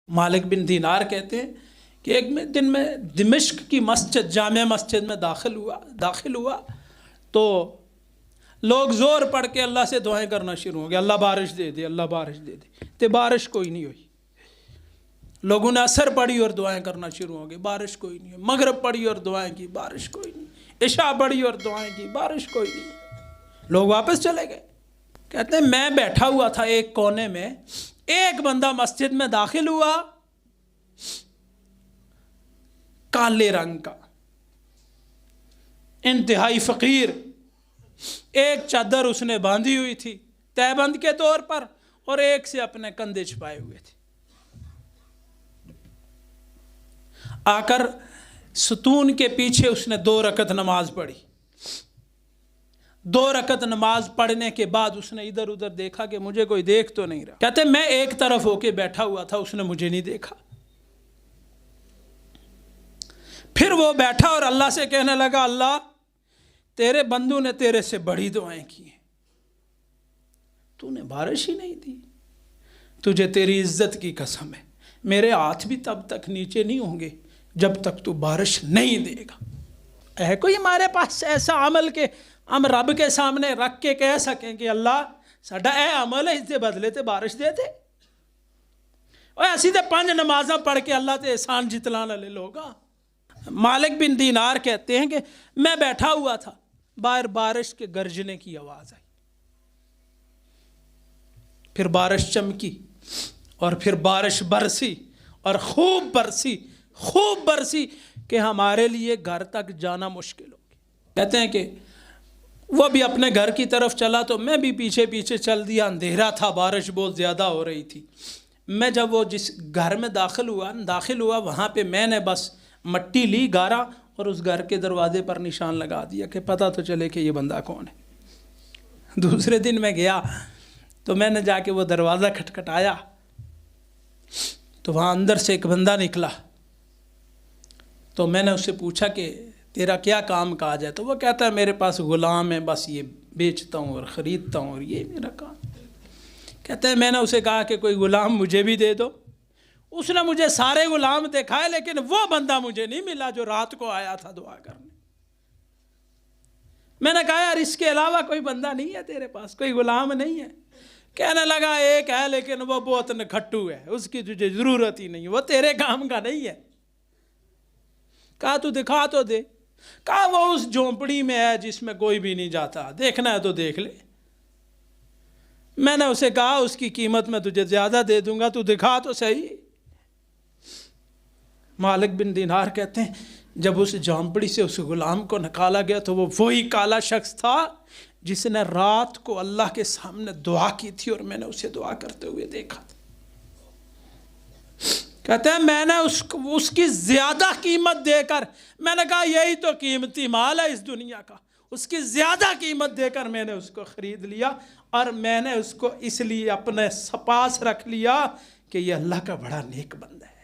مالک بن دینار کہتے ہیں کہ ایک دن میں دمشق کی مسجد جامع مسجد میں داخل ہوا تو لوگ زور پڑھ کے اللہ سے دعائیں کرنا شروع ہو گئے، اللہ بارش دے دے، اللہ بارش دے دے، تو بارش کوئی نہیں ہوئی۔ لوگوں نے عصر پڑھی اور دعائیں کرنا شروع ہو گئے، بارش کوئی نہیں ہوئی۔ مغرب پڑھی اور دعائیں کی، بارش کوئی نہیں۔ عشاء پڑھی اور دعائیں کی، بارش کوئی نہیں۔ لوگ واپس چلے گئے۔ کہتے ہیں میں بیٹھا ہوا تھا ایک کونے میں، ایک بندہ مسجد میں داخل ہوا، کالے رنگ کا، انتہائی فقیر، ایک چادر اس نے باندھی ہوئی تھی تہبند کے طور پر، اور ایک سے اپنے کندھے چھپائے ہوئے تھے۔ آ کر ستون کے پیچھے اس نے 2 رکعت نماز پڑھی۔ 2 رکعت نماز پڑھنے کے بعد اس نے ادھر ادھر دیکھا کہ مجھے کوئی دیکھ تو نہیں رہا۔ کہتے میں ایک طرف ہو کے بیٹھا ہوا تھا، اس نے مجھے نہیں دیکھا۔ پھر وہ بیٹھا اور اللہ سے کہنے لگا، اللہ تیرے بندوں نے تیرے سے بڑی دعائیں کی ہیں، تو نے بارش ہی نہیں دی، تجھے تیری عزت کی قسم ہے میرے ہاتھ بھی تب تک نیچے نہیں ہوں گے جب تک تو بارش نہیں دے گا۔ ہے کوئی ہمارے پاس ایسا عمل کہ ہم رب کے سامنے رکھ کے کہہ سکیں کہ اللہ ساڈا اے عمل ہے، اس دے بدلے تے بارش دے دے؟ اور ایسی تے 5 نمازاں پڑھ کے اللہ تے احسان جتلانا لے لوگا۔ مالک بن دینار کہتے ہیں کہ میں بیٹھا ہوا تھا، باہر بارش کے گرجنے کی آواز آئی، پھر بارش چمکی اور پھر بارش برسی اور خوب برسی کہ ہمارے لیے گھر تک جانا مشکل ہو گیا۔ کہتے ہیں کہ وہ بھی اپنے گھر کی طرف چلا تو میں بھی پیچھے پیچھے چل دیا، اندھیرا تھا، بارش بہت زیادہ ہو رہی تھی۔ میں جب وہ جس گھر میں داخل ہوا وہاں پہ میں نے بس مٹی لی، گارا، اور اس گھر کے دروازے پر نشان لگا دیا کہ پتہ تو چلے کہ یہ بندہ کون ہے۔ دوسرے دن میں گیا تو میں نے جا کے وہ دروازہ کھٹکھٹایا تو وہاں اندر سے ایک بندہ نکلا۔ تو میں نے اس سے پوچھا کہ تیرا کیا کام کاج ہے؟ تو وہ کہتا ہے میرے پاس غلام ہے، بس یہ بیچتا ہوں اور خریدتا ہوں اور یہ میرا کام۔ کہتا ہے میں نے اسے کہا کہ کوئی غلام مجھے بھی دے دو۔ اس نے مجھے سارے غلام دکھائے لیکن وہ بندہ مجھے نہیں ملا جو رات کو آیا تھا دعا کرنے۔ میں نے کہا یار اس کے علاوہ کوئی بندہ نہیں ہے تیرے پاس، کوئی غلام نہیں ہے؟ کہنے لگا ایک ہے لیکن وہ بہت نکھٹو ہے، اس کی تجھے ضرورت ہی نہیں، وہ تیرے کام کا نہیں ہے۔ کہا تو دکھا تو دے۔ کہا وہ اس جھونپڑی میں ہے جس میں کوئی بھی نہیں جاتا، دیکھنا ہے تو دیکھ لے۔ میں نے اسے کہا اس کی قیمت میں تجھے زیادہ دے دوں گا، تو دکھا تو صحیح۔ مالک بن دینار کہتے ہیں جب اس جھونپڑی سے اس غلام کو نکالا گیا تو وہ وہی کالا شخص تھا جس نے رات کو اللہ کے سامنے دعا کی تھی، اور میں نے اسے دعا کرتے ہوئے دیکھا تھا۔ کہتے ہیں میں نے اس کی زیادہ قیمت دے کر، میں نے کہا یہی تو قیمتی مال ہے اس دنیا کا، اس کی زیادہ قیمت دے کر میں نے اس کو خرید لیا، اور میں نے اس کو اس لیے اپنے پاس رکھ لیا کہ یہ اللہ کا بڑا نیک بندہ ہے۔